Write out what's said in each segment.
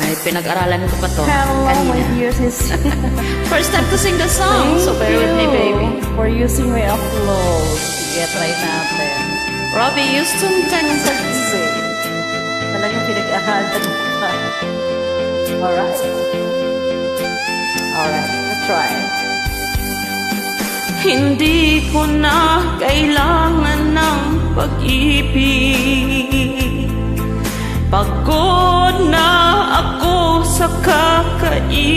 Ay, pinag-aralan ko pa to Hello, my kanina. dear sis. First time to sing the song, so bear with me, baby. For using my upload. Sige, try natin. Robbie Houston, Texas. Sing. Talagang pinag-aralan ko pa. Alright. Alright, let's try. Hindi ko na kailangan ng pag-ibig. Pagod na ako sa kakaisip.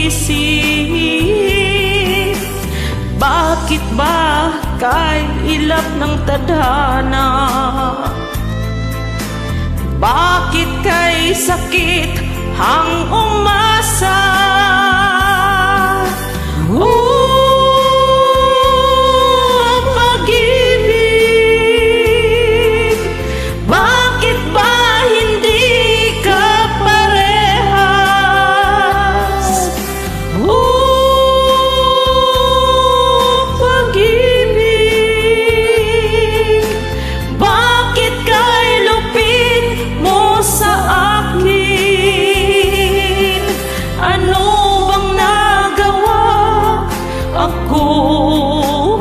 Bakit ba kay ilap ng tadhana? Bakit kay sakit ang umasa? Pag-ibig, bakit ba hindi ka parehas? Pag-ibig, bakit kay lupit mo sa akin? Ano bang nagawa? Ako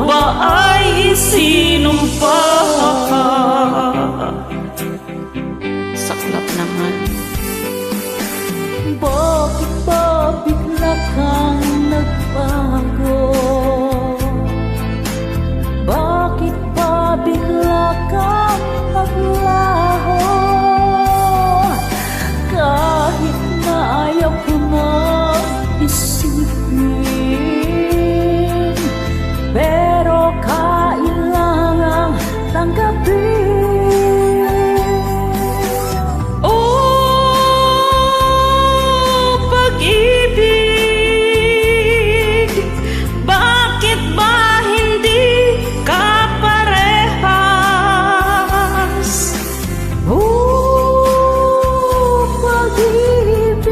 ba ay sinumpa? Saklap naman. Bakit ba bigla kang nagbago? Bakit ba bigla kang naglaho? Kahit na ayaw ko na isipin, pero kailangang tanggapin. Pag-ibig, bakit ba hindi ka parehas? Pag-ibig,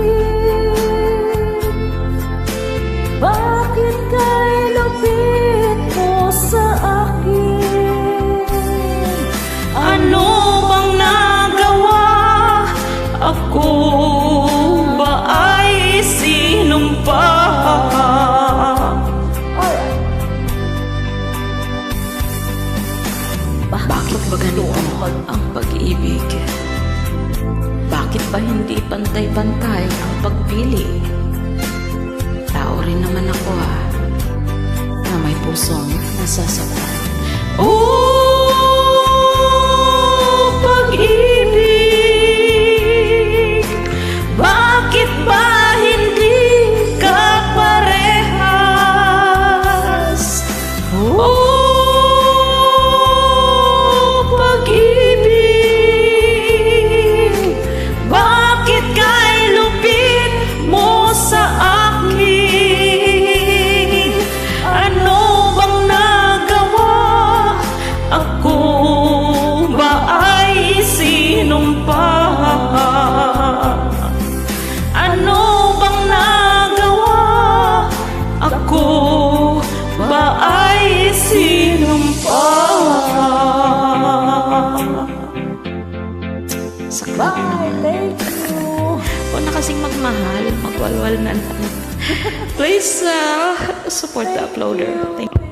bakit kay lupit mo sa akin? Ano bang nagawa? Ako ba ay sinumpa? Bakit ba ganito ang pag-ibig? Bakit ba hindi pantay-pantay ang pagpili? Tao rin naman ako na may pusong nasasaktan. Pag-ibig, bakit ba hindi ka parehas? Pag-ibig, bakit kay lupit mo sa akin? Ano bang nagawa? Ako ba ay sinumpa? Ano bang nagawa? Ako ba ay sinumpa? Saklap Bye, naman. thank you. Huwag na kasing magmahal, magwalwal na lang. Please support the uploader. Thank you.